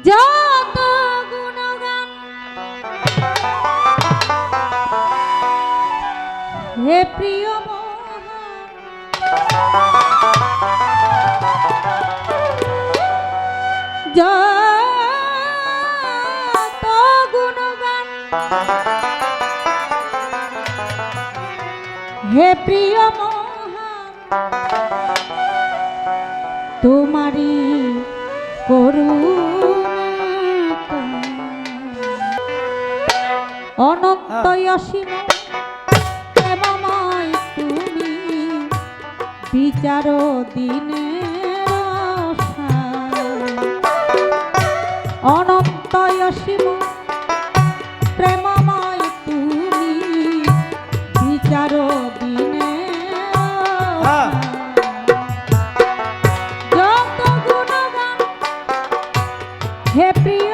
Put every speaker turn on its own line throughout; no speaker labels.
যত গুণগান হে প্রিয় যত গুণগান হে প্রিয় তোমারি করুণা অনন্ত অসীম প্রেমময় তুমি বিচার দিনে অনন্ত অসীম প্রেমময় তুমি বিচার দিনে যত গুণগান হে প্রিয়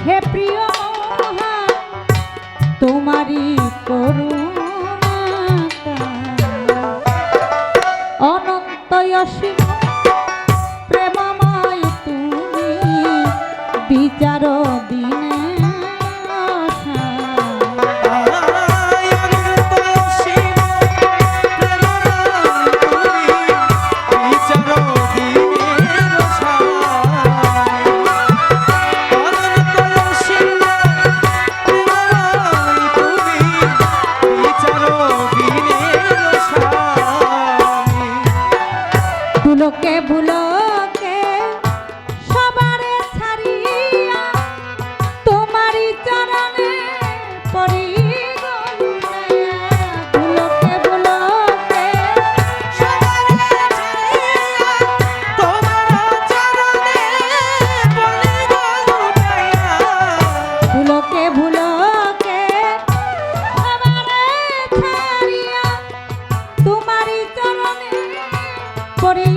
হে প্রিয় তোমারি করুণা অনন্ত অসীম প্রেমময় তুমি বিচার দিনে ভুলকে ভুলকে সবারে ছাড়িয়া তোমারি চরণে পড়ি ভুলকে ভুলকে সবারে ছাড়িয়া তোমার চরণে পড়ি ভুলকে ভুলকে সবারে ছাড়িয়া তোমারি চরণে পড়ি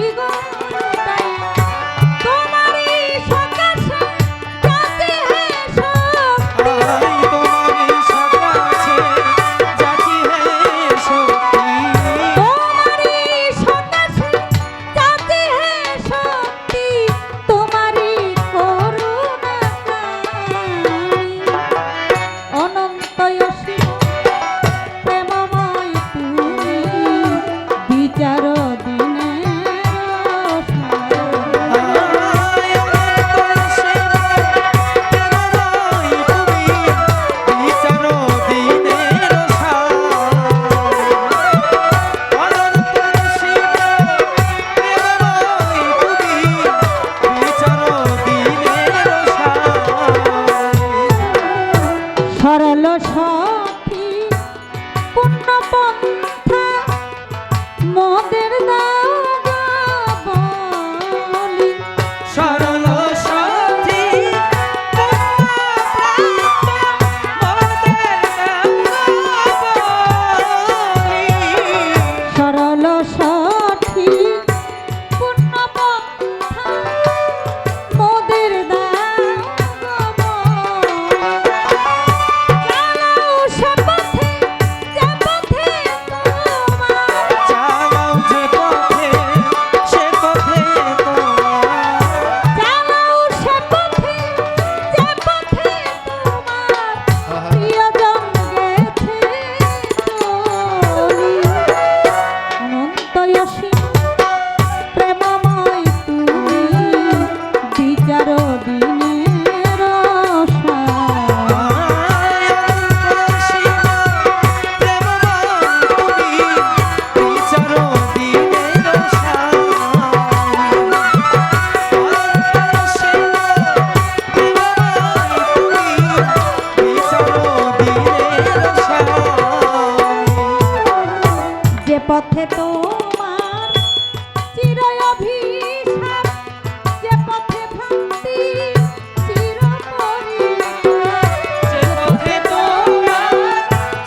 সরল সখী পূর্ণ পন্থা মোদের দাও বলি সরল সখী সরল সখী পূর্ণ পন্থা মোদের পথে তোমার চির অভিশাপ যে পথে ভক্তি চির যে পথে তোমার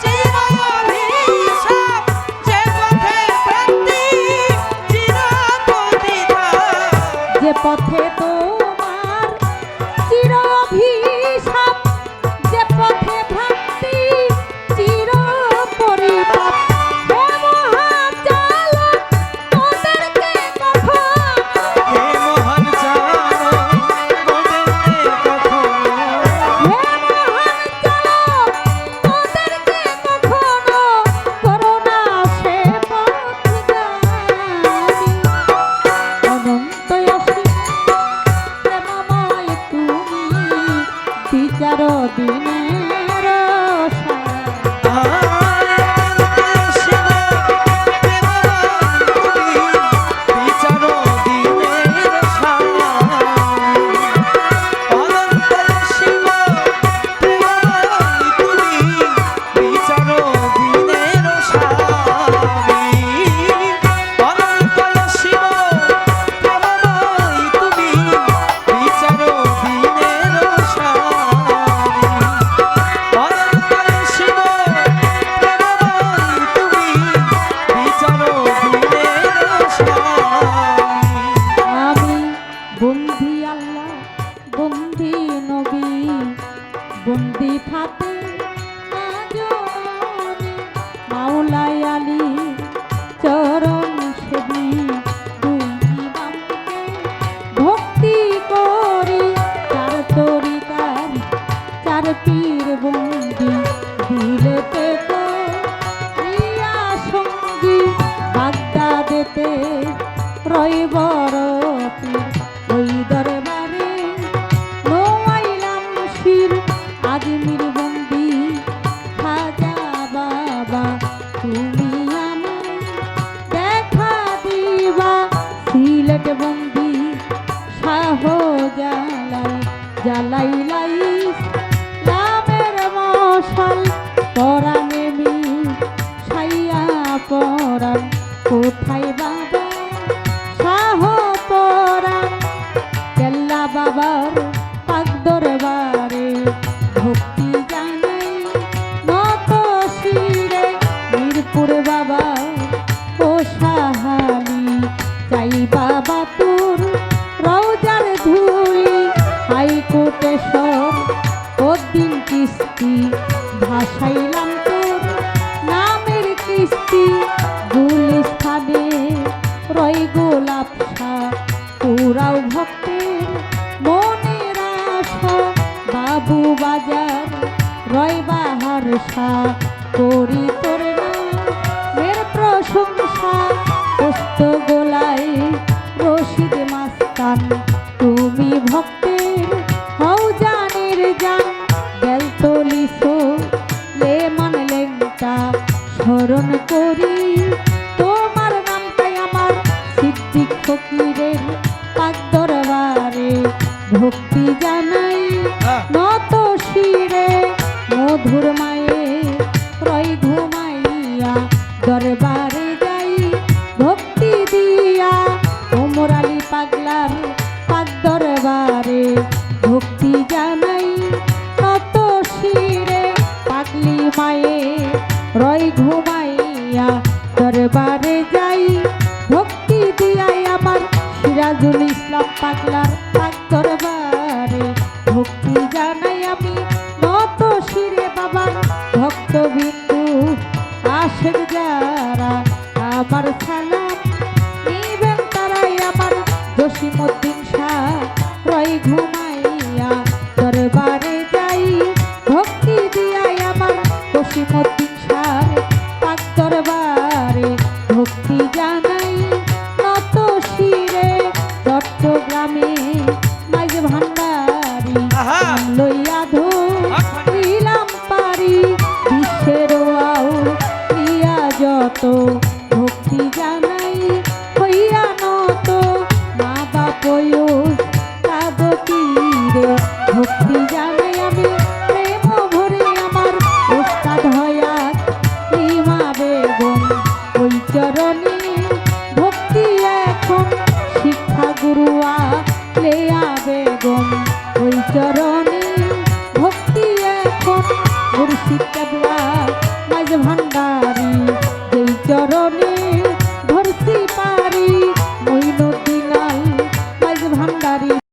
চির অভিশাপ যে পথে ভক্তি চির যে পথে তোমার চির অভিশাপ যে পথে ভক্তি চির বিচার দিনের বন্দি আল্লাহ বন্দি নবী বন্দি ফাতে মাওলাই আলী চরণ সেবী দুই ইমামকে ভক্তি করি চার তরিকার চার পীর বন্দি দিলেতে তো প্রিয়া সঙ্গী বাগদাদেতে রইব রতির ওই দরবারে নোয়াইলাম শির আজমির বন্দি খাজা বাবা তুমি আমায় দেখা দিবা সিলেট বন্দি শাহ জালাল জালাইলাই নামের মশাল পরাণে মি ছাইয়া পরাণ কোথায় বাবা শাহ পরাণ কেল্লা বাবার পাক দরবারে ভক্তি জানাই নত শিরে মিরপুর বাবা ও সাহালি চাই বাবা তোর রওজার ধুলি হাইকোটেশ্বর ওদিন কিস্তি ভাসাইলাম তোর নামের কিস্তি গুলিস্তানে রই গোলাপ শাহ পুরাও ভক্তের মনের আশা বাবু বাজার রয় বাহার শাহ করি তোর নামের প্রশংসা পোস্ত গোলায় রশিদ মাস্তান তুমি ভক্তের হও জানের জান বেলতলিসো লেমন লেংটা স্মরণ করি তোমার নামটাই আমার সিদ্দিক ফকিরের পাক দরবারে ভক্তি জানাই নত শিরে মধুর মায়ে রয় ঘুমাইয়া দরবারে যাই ভক্তি দিয়া ওমর আলী পাগলার পাক দরবারে ভক্তি জানাই নত শিরে পাগলি মায়ে রয় ঘুমাইয়া দরবারে যাই ভক্তি দিয়াই আমার সিরাজুল ইসলাম পাগলার পাক দরবারে ভক্তি জানাই আমি নত শিরে বাবার ভক্তবিন্দু আশেক যারা আমার সালাম নিবেন তারাই আমার জসিমউদ্দিন শাহ রয় ঘুমাইয়া দরবারে যাই ভক্তি দিয়াই আমার জসিমউদ্দিন শাহ পাক দরবারে ভক্তি জানাই নত শিরে চট্টগ্রামে মাইজ ভান্ডারি লইয়া ধরিলাম পারি বিশ্বের আউলিয়া যত ভক্তি জানাই হইয়া নত মা বাপয়ো কাবতীরে ভক্তি জানাই আমি প্রেম ভরে আমার উস্তাদ হয়াত লিমা বেগম ওই চরণে ভক্তি এখন শিক্ষা গুরুয়া লেয়া বেগম ওই চরণে ভক্তি এখন মুর্শিদ কেবলা